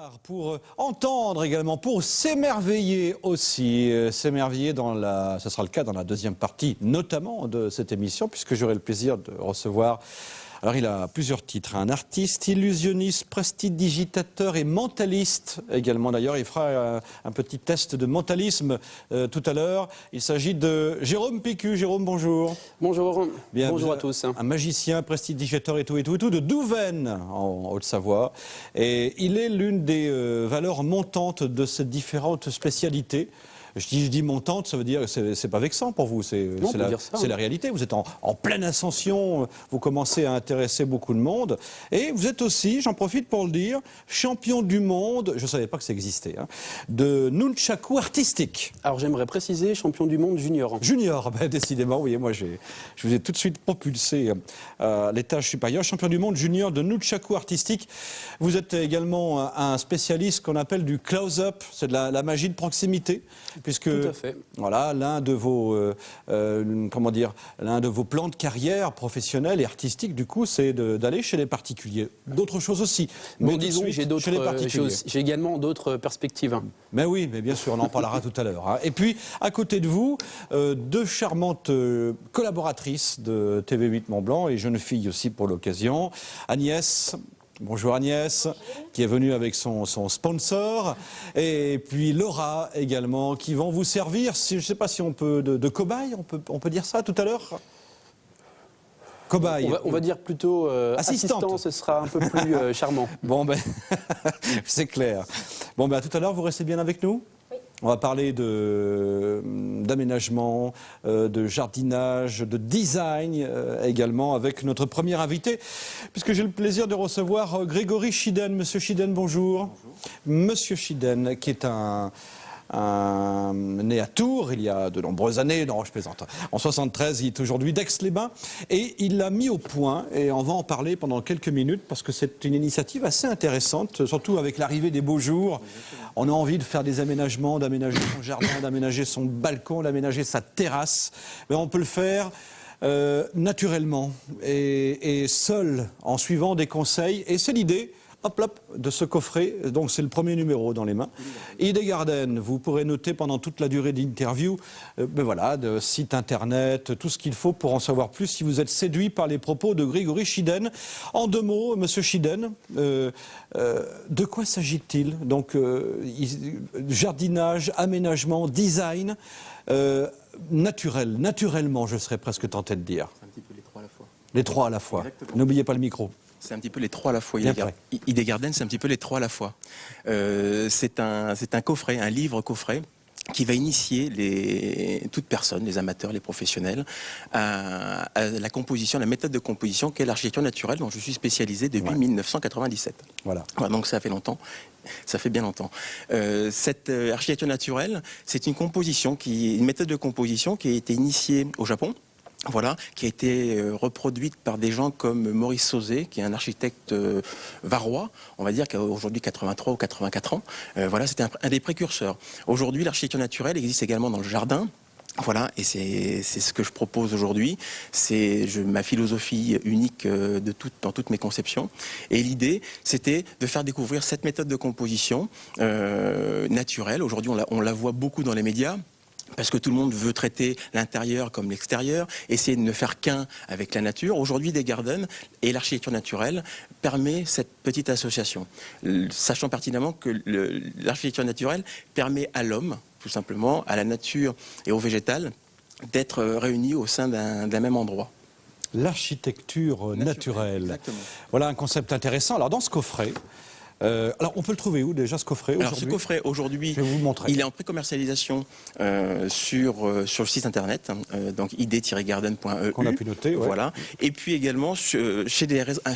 voir, pour entendre également, pour s'émerveiller aussi. S'émerveiller ce sera le cas dans la deuxième partie, notamment de cette émission, puisque j'aurai le plaisir de recevoir. Alors il a plusieurs titres, un artiste, illusionniste, prestidigitateur et mentaliste également. D'ailleurs, il fera un petit test de mentalisme tout à l'heure. Il s'agit de Jérôme Pécu. Jérôme, bonjour. Bonjour, Bien, bonjour à tous. Un magicien, prestidigitateur et tout, de Douvaine, en Haute-Savoie. Et il est l'une des valeurs montantes de ces différentes spécialités. Je dis montante, ça veut dire que c'est pas vexant pour vous, c'est la réalité. Vous êtes en pleine ascension, vous commencez à intéresser beaucoup de monde. Et vous êtes aussi, j'en profite pour le dire, champion du monde, je ne savais pas que ça existait, hein, de nunchaku artistique. Alors j'aimerais préciser, champion du monde junior. Junior, ben, décidément, vous voyez, moi je vous ai tout de suite propulsé à l'étage supérieur. Champion du monde junior de nunchaku artistique. Vous êtes également un spécialiste qu'on appelle du close-up, c'est de la magie de proximité. Puisque tout à fait. Voilà, l'un de vos plans de carrière professionnelle et artistique, du coup, c'est d'aller chez les particuliers. D'autres choses aussi. Bon, disons, j'ai également d'autres perspectives. Mais oui, mais bien sûr, on en parlera tout à l'heure. Hein. Et puis, à côté de vous, deux charmantes collaboratrices de TV8 Mont-Blanc et jeune fille aussi pour l'occasion, Agnès. Bonjour Agnès, qui est venue avec son sponsor, et puis Laura également, qui vont vous servir, je ne sais pas si on peut, de cobaye, on peut dire ça tout à l'heure. Cobaye. On va dire plutôt assistant, ce sera un peu plus charmant. Bon ben, c'est clair. Bon ben à tout à l'heure, vous restez bien avec nous ? Oui. On va parler d'aménagement, de jardinage, de design également avec notre premier invité, puisque j'ai le plaisir de recevoir Grégory Chiden. Monsieur Chiden, bonjour. Bonjour. Monsieur Chiden, qui est né à Tours il y a de nombreuses années, non je plaisante, en 73, il est aujourd'hui d'Aix-les-Bains et il l'a mis au point et on va en parler pendant quelques minutes parce que c'est une initiative assez intéressante, surtout avec l'arrivée des beaux jours. On a envie de faire des aménagements, d'aménager son jardin, d'aménager son balcon, d'aménager sa terrasse, mais on peut le faire naturellement et seul en suivant des conseils et c'est l'idée. Hop, de ce coffret, donc c'est le premier numéro dans les mains. Idée Garden, vous pourrez noter pendant toute la durée d'interview, voilà, de site internet, tout ce qu'il faut pour en savoir plus si vous êtes séduit par les propos de Grégory Chiden. En deux mots, monsieur Chiden, de quoi s'agit-il? Donc, jardinage, aménagement, design, naturellement, je serais presque tenté de dire. C'est un petit peu les trois à la fois. Les trois à la fois. N'oubliez pas le micro. C'est un petit peu les trois à la fois. Idée Garden, c'est un petit peu les trois à la fois. C'est un coffret, un livre coffret qui va initier toute personne, les amateurs, les professionnels, à la composition, la méthode de composition qu'est l'architecture naturelle dont je suis spécialisé depuis 1997. Voilà, donc ça fait longtemps. Ça fait bien longtemps. Cette architecture naturelle, c'est une méthode de composition qui a été initiée au Japon. Voilà, qui a été reproduite par des gens comme Maurice Sauzet, qui est un architecte varois, on va dire, qui a aujourd'hui 83 ou 84 ans. Voilà, c'était un des précurseurs. Aujourd'hui, l'architecture naturelle existe également dans le jardin. Voilà, et c'est ce que je propose aujourd'hui. C'est ma philosophie unique dans toutes mes conceptions. Et l'idée, c'était de faire découvrir cette méthode de composition naturelle. Aujourd'hui, on la voit beaucoup dans les médias. Parce que tout le monde veut traiter l'intérieur comme l'extérieur, essayer de ne faire qu'un avec la nature. Aujourd'hui, Idée Garden et l'architecture naturelle permet cette petite association. Sachant pertinemment que l'architecture naturelle permet à l'homme, tout simplement, à la nature et au végétal, d'être réunis au sein d'un même endroit. L'architecture naturelle. Exactement. Voilà un concept intéressant. Alors dans ce coffret, alors on peut le trouver où déjà ce coffret aujourd'hui? Alors ce coffret aujourd'hui, je vais vous le montrer. Il est en précommercialisation sur le site internet, donc id-garden.eu. Qu'on a pu noter, ouais. Voilà. Et puis également chez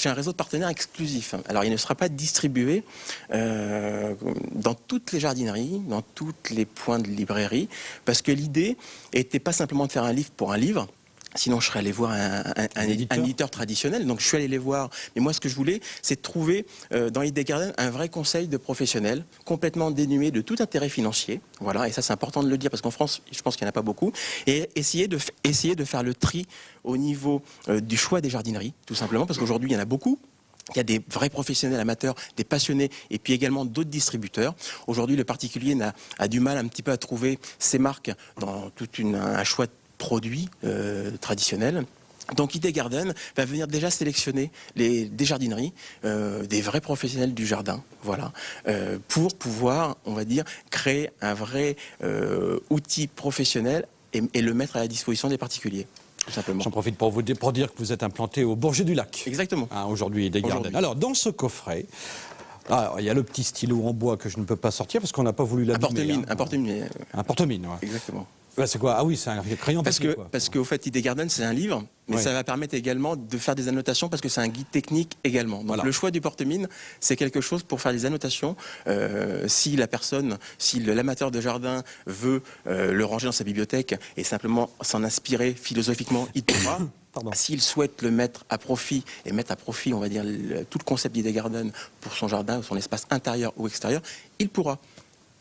un réseau de partenaires exclusifs. Alors il ne sera pas distribué dans toutes les jardineries, dans tous les points de librairie, parce que l'idée n'était pas simplement de faire un livre pour un livre. Sinon, je serais allé voir un éditeur traditionnel. Donc, je suis allé les voir. Mais moi, ce que je voulais, c'est de trouver dans Idée Garden un vrai conseil de professionnel, complètement dénué de tout intérêt financier. Voilà. Et ça, c'est important de le dire parce qu'en France, je pense qu'il n'y en a pas beaucoup. Et essayer de faire le tri au niveau du choix des jardineries, tout simplement, parce qu'aujourd'hui, il y en a beaucoup. Il y a des vrais professionnels amateurs, des passionnés et puis également d'autres distributeurs. Aujourd'hui, le particulier a du mal un petit peu à trouver ses marques dans un choix de produits traditionnels. Donc Idée Garden va venir déjà sélectionner des jardineries, des vrais professionnels du jardin, voilà, pour pouvoir, on va dire, créer un vrai outil professionnel et le mettre à la disposition des particuliers. J'en profite pour dire que vous êtes implanté au Bourget du Lac. Exactement. Aujourd'hui, Idée Garden. Alors, dans ce coffret, il y a le petit stylo en bois que je ne peux pas sortir parce qu'on n'a pas voulu l'abîmer. Un porte-mine. Un porte-mine, ouais. Exactement. C'est quoi? Ah oui, c'est un crayon papier. Parce qu'au fait, Idée Garden, c'est un livre, mais ça va permettre également de faire des annotations parce que c'est un guide technique également. Donc voilà. Le choix du porte-mine, c'est quelque chose pour faire des annotations. Si l'amateur de jardin veut le ranger dans sa bibliothèque et simplement s'en inspirer philosophiquement, il pourra. S'il souhaite le mettre à profit et mettre à profit, on va dire, tout le concept d'Idée Garden pour son jardin, son espace intérieur ou extérieur, il pourra.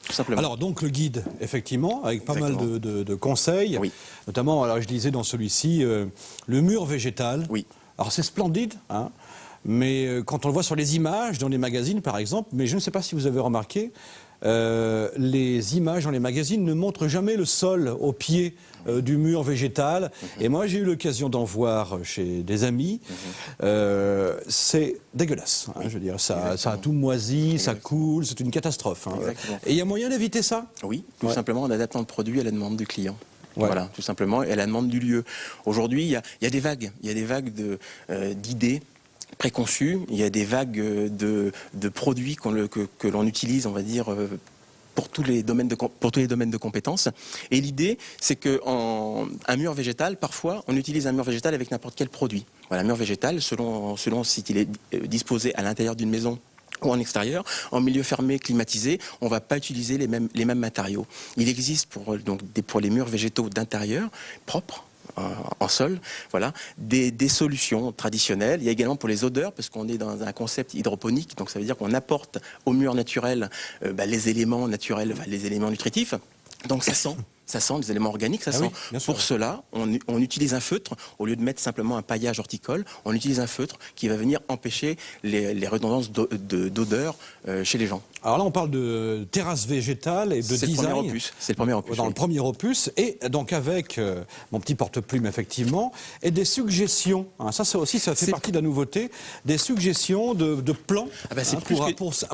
Tout simplement. Alors donc le guide, effectivement, avec pas mal de conseils, oui. Notamment, alors je disais dans celui-ci, le mur végétal. Oui. Alors c'est splendide, hein, mais quand on le voit sur les images, dans les magazines par exemple, mais je ne sais pas si vous avez remarqué, les images dans les magazines ne montrent jamais le sol au pied du mur végétal. Et moi, j'ai eu l'occasion d'en voir chez des amis. C'est dégueulasse. Hein, je veux dire, ça a tout moisi, ça coule, c'est une catastrophe. Hein. Et il y a moyen d'éviter ça? Oui, tout simplement en adaptant le produit à la demande du client. Voilà, tout simplement, et à la demande du lieu. Aujourd'hui, il y a des vagues. Il y a des vagues d'idées préconçues. Il y a des vagues de produits que l'on utilise, on va dire, pour tous les domaines de compétences. Et l'idée, c'est qu'un mur végétal, parfois, on utilise un mur végétal avec n'importe quel produit. Voilà, un mur végétal, selon s'il est disposé à l'intérieur d'une maison ou en extérieur, en milieu fermé, climatisé, on ne va pas utiliser les mêmes matériaux. Il existe pour les murs végétaux d'intérieur, propres, en sol, voilà, des solutions traditionnelles. Il y a également pour les odeurs, parce qu'on est dans un concept hydroponique, donc ça veut dire qu'on apporte au mur naturel les éléments naturels, les éléments nutritifs. Donc ça sent les éléments organiques, ça sent. Oui, pour cela, on utilise un feutre, au lieu de mettre simplement un paillage horticole, on utilise un feutre qui va venir empêcher les redondances d'odeur chez les gens. Alors là, on parle de terrasse végétale et de design. C'est le premier opus. Dans le premier opus, et donc avec mon petit porte-plume, effectivement, et des suggestions. Hein, ça aussi, ça fait partie de la nouveauté. Des suggestions de plans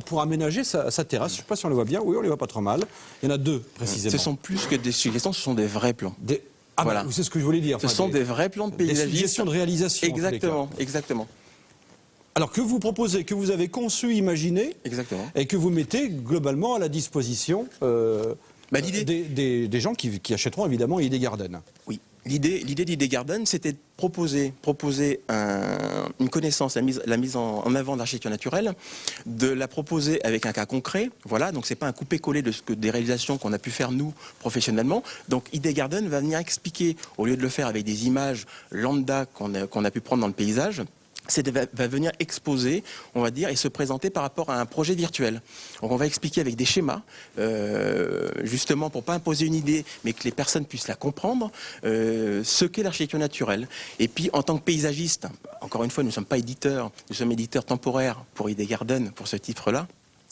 pour aménager sa terrasse. Je ne sais pas si on le voit bien. Oui, on les voit pas trop mal. Il y en a deux, précisément. Ce sont plus que des suggestions, ce sont des vrais plans. Voilà. C'est ce que je voulais dire. Ce sont des vrais plans de paysagisme. Des suggestions de réalisation. Exactement. Alors que vous proposez, que vous avez conçu, imaginé, et que vous mettez globalement à la disposition des gens qui achèteront évidemment Idée Garden. Oui. L'idée d'Idée Garden, c'était de proposer une connaissance, la mise en avant de l'architecture naturelle, de la proposer avec un cas concret. Voilà, donc c'est pas un coupé-collé des réalisations qu'on a pu faire nous professionnellement. Donc Idée Garden va venir expliquer, au lieu de le faire avec des images lambda qu'on a pu prendre dans le paysage, va venir exposer, on va dire, et se présenter par rapport à un projet virtuel. Donc on va expliquer avec des schémas, justement pour pas imposer une idée, mais que les personnes puissent la comprendre, ce qu'est l'architecture naturelle. Et puis en tant que paysagiste, encore une fois, nous ne sommes pas éditeurs, nous sommes éditeurs temporaires pour Idée Garden, pour ce titre-là.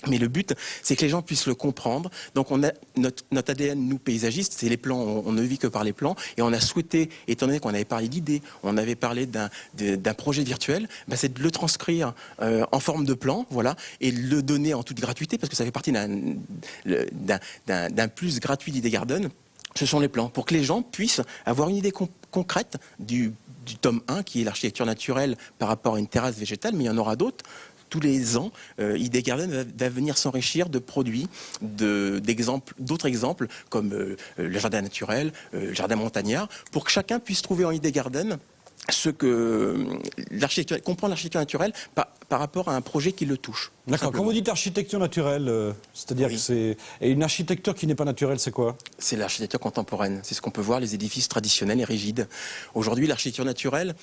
Mais le but, c'est que les gens puissent le comprendre. Donc on a notre ADN, nous paysagistes, c'est les plans, on ne vit que par les plans. Et on a souhaité, étant donné qu'on avait parlé d'idées, on avait parlé d'un projet virtuel, c'est de le transcrire en forme de plan, voilà, et le donner en toute gratuité, parce que ça fait partie d'un plus gratuit d'Idée Garden. Ce sont les plans, pour que les gens puissent avoir une idée concrète du tome 1, qui est l'architecture naturelle par rapport à une terrasse végétale, mais il y en aura d'autres. Tous les ans, Idée Garden va venir s'enrichir de produits, d'autres exemples, comme le jardin naturel, le jardin montagnard, pour que chacun puisse trouver en Idée Garden comprendre l'architecture naturelle par rapport à un projet qui le touche. D'accord. Quand vous dites architecture naturelle, c'est-à-dire que c'est... Et une architecture qui n'est pas naturelle, c'est quoi? C'est l'architecture contemporaine. C'est ce qu'on peut voir, les édifices traditionnels et rigides. Aujourd'hui, l'architecture naturelle,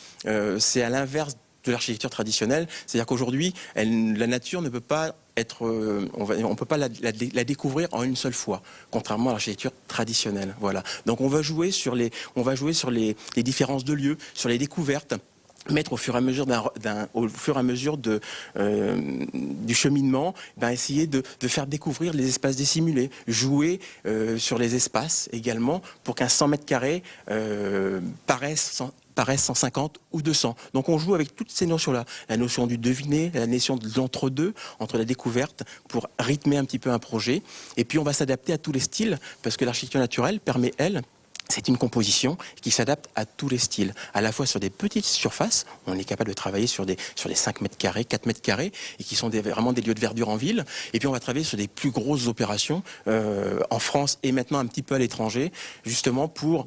c'est à l'inverse de l'architecture traditionnelle, c'est-à-dire qu'aujourd'hui, la nature ne peut pas être, on peut pas la découvrir en une seule fois, contrairement à l'architecture traditionnelle. Voilà. Donc on va jouer sur les différences de lieux, sur les découvertes. mettre au fur et à mesure du cheminement, essayer de faire découvrir les espaces dissimulés, jouer sur les espaces également pour qu'un 100 mètres carrés paraisse 150 ou 200. Donc on joue avec toutes ces notions-là. La notion du deviner, la notion de l'entre-deux, entre la découverte, pour rythmer un petit peu un projet. Et puis on va s'adapter à tous les styles, parce que l'architecture naturelle permet, c'est une composition qui s'adapte à tous les styles, à la fois sur des petites surfaces, on est capable de travailler sur des 5 mètres carrés, 4 mètres carrés, et qui sont vraiment des lieux de verdure en ville, et puis on va travailler sur des plus grosses opérations en France et maintenant un petit peu à l'étranger, justement pour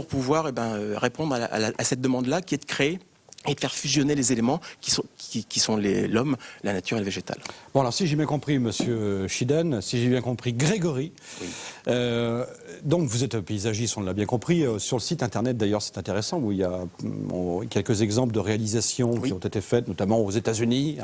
pouvoir répondre à cette demande-là qui est de créer et de faire fusionner les éléments qui sont l'homme, la nature et le végétal. Bon, alors si j'ai bien compris, Monsieur Schiden, si j'ai bien compris, Grégory, oui. Donc vous êtes paysagiste, on l'a bien compris. Sur le site internet, d'ailleurs, c'est intéressant, où il y a quelques exemples de réalisations qui ont été faites, notamment aux États-Unis,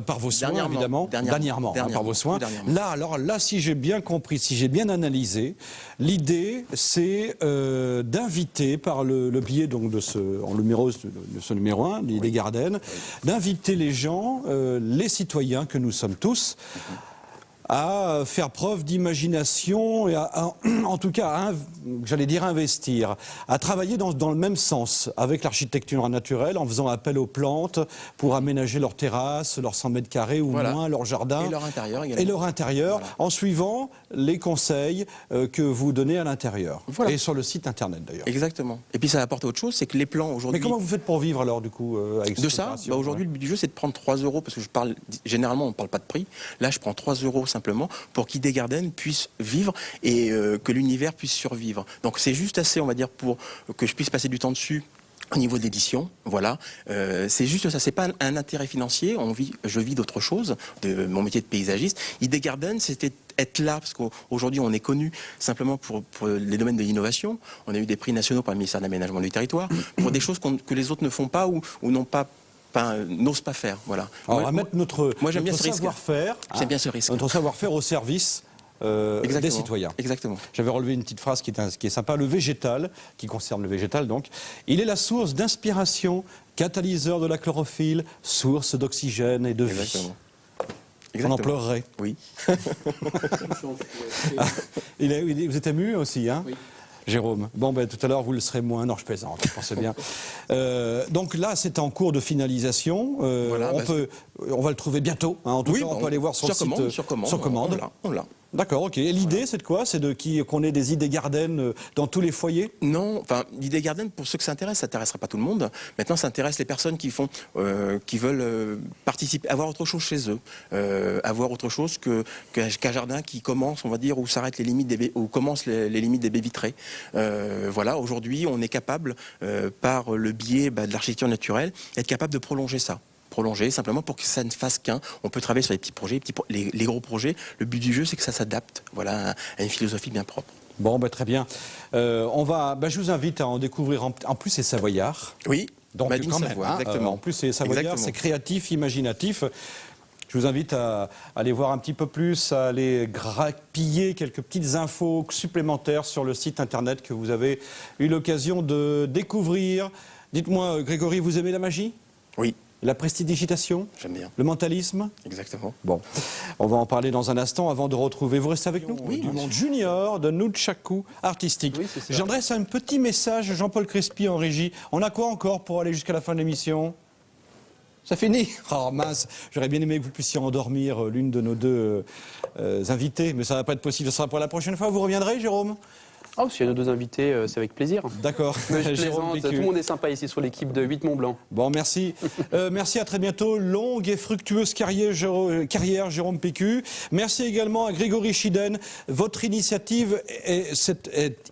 par vos soins, évidemment. Dernièrement, par vos soins. Là, si j'ai bien compris, si j'ai bien analysé, l'idée, c'est d'inviter, par le biais donc, de ce numéro 1, l'idée Garden, d'inviter les gens, les citoyens que nous sommes tous, à faire preuve d'imagination et en tout cas, j'allais dire investir, à travailler dans le même sens avec l'architecture naturelle en faisant appel aux plantes pour aménager leurs terrasses, leurs 100 mètres carrés ou moins, leur jardin. Et leur intérieur également. Et leur intérieur, en suivant les conseils que vous donnez à l'intérieur. Et sur le site internet d'ailleurs. Exactement. Et puis ça apporte autre chose, c'est que les plans aujourd'hui... Mais comment vous faites pour vivre alors du coup avec de ça aujourd'hui, le but du jeu, c'est de prendre 3 €, parce que généralement on ne parle pas de prix. Là, je prends 3 € simplement pour qu'Idée Garden puisse vivre et que l'univers puisse survivre. Donc c'est juste assez, on va dire, pour que je puisse passer du temps dessus. Au niveau de l'édition, voilà, c'est juste ça, c'est pas un intérêt financier, je vis d'autre chose, de mon métier de paysagiste. Idée Garden, c'était être là, parce qu'aujourd'hui on est connu simplement pour les domaines de l'innovation, on a eu des prix nationaux par le ministère de l'Aménagement du Territoire, pour des choses que les autres ne font pas ou n'ont pas, n'osent pas faire, voilà. Alors, on va mettre notre savoir-faire, j'aime bien ce risque. Notre savoir-faire au service des citoyens. Exactement. J'avais relevé une petite phrase qui est sympa. Le végétal, qui concerne le végétal donc, il est la source d'inspiration, catalyseur de la chlorophylle, source d'oxygène et de vie. Exactement. On en pleurerait. Oui. Vous êtes ému aussi, hein? Oui. Jérôme. Bon, tout à l'heure, vous le serez moins. Non, je plaisante, je pensais bien. Donc là, c'est en cours de finalisation. On va le trouver bientôt. Hein. En tout cas, on peut aller voir sur le site. Sur commande. On l'a. D'accord, ok. Et l'idée, c'est de quoi? C'est qu'on ait des idées Garden dans tous les foyers? Non, l'idée Garden, pour ceux que ça intéresse, ça n'intéressera pas tout le monde. Maintenant, ça intéresse les personnes qui veulent participer, avoir autre chose chez eux, avoir autre chose qu'un jardin qui commence, on va dire, où s'arrêtent les limites où commencent les limites des baies vitrées. Voilà, aujourd'hui, on est capable, par le biais de l'architecture naturelle, être capable de prolonger ça. Simplement pour que ça ne fasse qu'un. On peut travailler sur les petits projets, les gros projets. Le but du jeu, c'est que ça s'adapte, voilà, à une philosophie bien propre. Bon, très bien. Je vous invite à en découvrir. En plus, c'est savoyard. Oui. Donc, quand même, exactement. En plus, c'est savoyard, c'est créatif, imaginatif. Je vous invite à aller voir un petit peu plus, à aller grappiller quelques petites infos supplémentaires sur le site internet que vous avez eu l'occasion de découvrir. Dites-moi, Grégory, vous aimez la magie? Oui. La prestidigitation? J'aime bien. Le mentalisme? Exactement. Bon, on va en parler dans un instant avant de retrouver. Vous restez avec nous? Oui, du monde junior de Nunchaku artistique. Oui, j'adresse un petit message à Jean-Paul Crespi en régie. On a quoi encore pour aller jusqu'à la fin de l'émission? Ça finit? Oh mince, j'aurais bien aimé que vous puissiez endormir l'une de nos deux invités, mais ça ne va pas être possible. Ce sera pour la prochaine fois. Vous reviendrez, Jérôme? Oh, s'il y a nos deux invités, c'est avec plaisir. D'accord. Je plaisante, tout le monde est sympa ici sur l'équipe de 8 Mont-Blanc. Bon, merci. Merci, à très bientôt. Longue et fructueuse carrière, Jérôme Pécu. Merci également à Grégory Schiden. Votre initiative est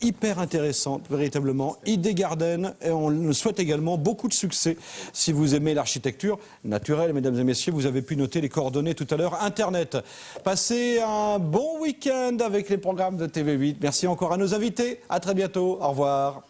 hyper intéressante, véritablement. Idée Garden, et on nous souhaite également beaucoup de succès. Si vous aimez l'architecture naturelle, mesdames et messieurs, vous avez pu noter les coordonnées tout à l'heure. Internet. Passez un bon week-end avec les programmes de TV8. Merci encore à nos invités. À très bientôt. Au revoir.